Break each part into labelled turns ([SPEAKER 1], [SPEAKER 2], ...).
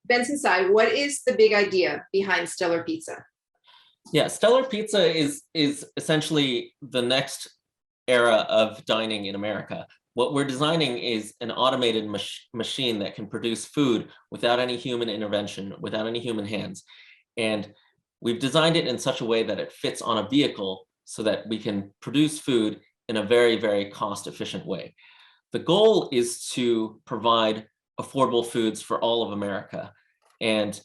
[SPEAKER 1] Benson Tsai, what is the big idea behind Stellar Pizza?
[SPEAKER 2] Yeah, Stellar Pizza is essentially the next era of dining in America. What we're designing is an automated machine that can produce food without any human intervention, without any human hands. And we've designed it in such a way that it fits on a vehicle so that we can produce food in a very, very cost-efficient way. The goal is to provide affordable foods for all of America. And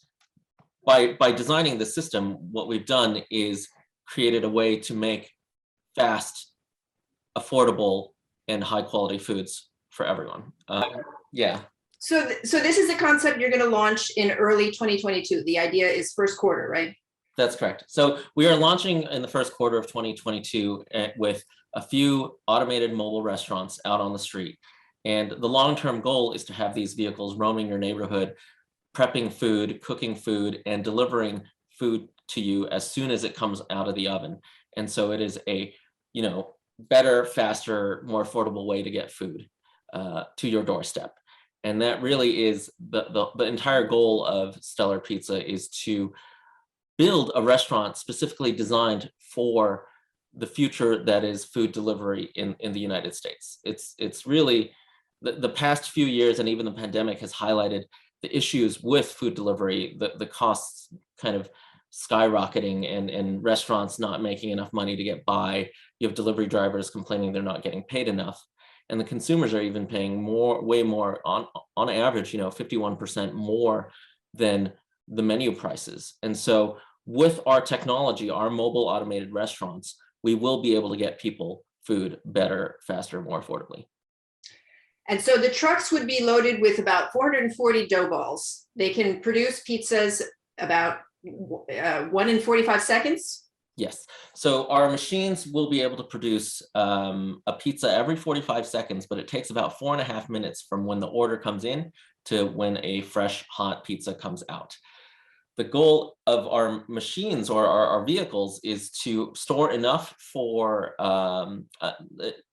[SPEAKER 2] by designing the system, what we've done is created a way to make fast, affordable, and high quality foods for everyone. Yeah.
[SPEAKER 1] So this is a concept you're going to launch in early 2022. The idea is first quarter, right?
[SPEAKER 2] That's correct. So we are launching in the first quarter of 2022 with a few automated mobile restaurants out on the street. And the long-term goal is to have these vehicles roaming your neighborhood, prepping food, cooking food, and delivering food to you as soon as it comes out of the oven. And so it is a, better, faster, more affordable way to get food to your doorstep. And that really is the entire goal of Stellar Pizza, is to build a restaurant specifically designed for the future that is food delivery in the United States. It's really the past few years, and even the pandemic has highlighted the issues with food delivery, the costs kind of skyrocketing, and restaurants not making enough money to get by. You have delivery drivers complaining they're not getting paid enough. And the consumers are even paying way more, on average, 51% more than the menu prices. And so with our technology, our mobile automated restaurants, we will be able to get people food better, faster, more affordably.
[SPEAKER 1] And so the trucks would be loaded with about 440 dough balls. They can produce pizzas about 1 in 45 seconds.
[SPEAKER 2] Yes. So our machines will be able to produce a pizza every 45 seconds, but it takes about 4.5 minutes from when the order comes in to when a fresh, hot pizza comes out. The goal of our machines, or our vehicles, is to store enough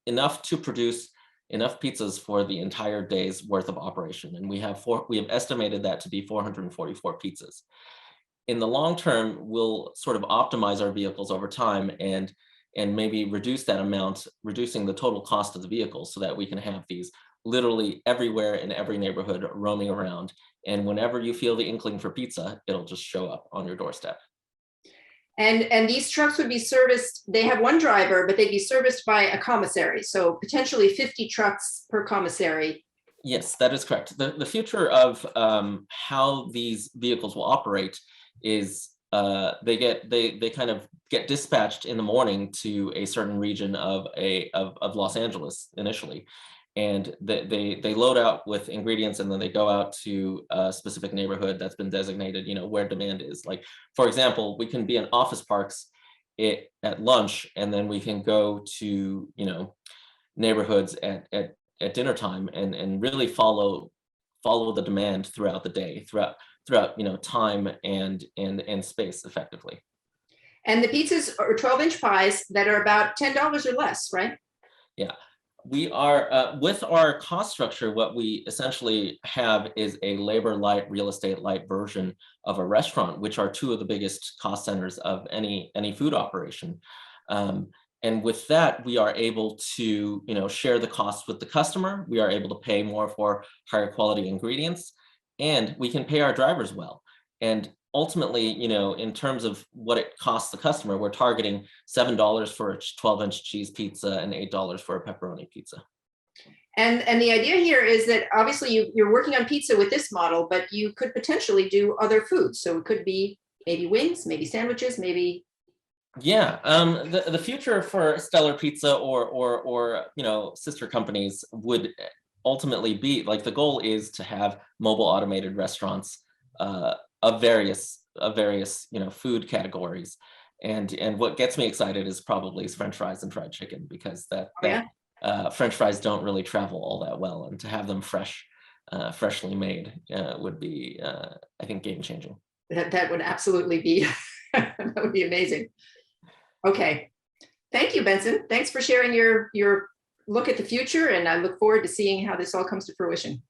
[SPEAKER 2] enough to produce enough pizzas for the entire day's worth of operation. And we have estimated that to be 444 pizzas. In the long term, we'll sort of optimize our vehicles over time and maybe reduce that amount, reducing the total cost of the vehicles, so that we can have these literally everywhere in every neighborhood roaming around. And whenever you feel the inkling for pizza, it'll just show up on your doorstep.
[SPEAKER 1] And these trucks would be serviced, they have one driver, but they'd be serviced by a commissary. So potentially 50 trucks per commissary.
[SPEAKER 2] Yes, that is correct. The future of how these vehicles will operate is they kind of get dispatched in the morning to a certain region of Los Angeles initially. And they load out with ingredients, and then they go out to a specific neighborhood that's been designated, where demand is. Like, for example, we can be in office parks at lunch, and then we can go to, neighborhoods at dinner time, and really follow the demand throughout the day, throughout time and space effectively.
[SPEAKER 1] And the pizzas are 12-inch pies that are about $10 or less, right?
[SPEAKER 2] Yeah. We are, with our cost structure, what we essentially have is a labor light, real estate light version of a restaurant, which are two of the biggest cost centers of any food operation. And with that, we are able to, share the costs with the customer. We are able to pay more for higher quality ingredients, and we can pay our drivers well. And ultimately, in terms of what it costs the customer, we're targeting $7 for a 12-inch cheese pizza and $8 for a pepperoni pizza.
[SPEAKER 1] And the idea here is that obviously you're working on pizza with this model, but you could potentially do other foods. So it could be maybe wings, maybe sandwiches, maybe.
[SPEAKER 2] Yeah, the future for Stellar Pizza or sister companies would ultimately be, like, the goal is to have mobile automated restaurants of various food categories, and what gets me excited is probably French fries and fried chicken, because French fries don't really travel all that well, and to have them freshly made would be, I think, game changing.
[SPEAKER 1] That would absolutely be that would be amazing. Okay, thank you, Benson. Thanks for sharing your look at the future, and I look forward to seeing how this all comes to fruition.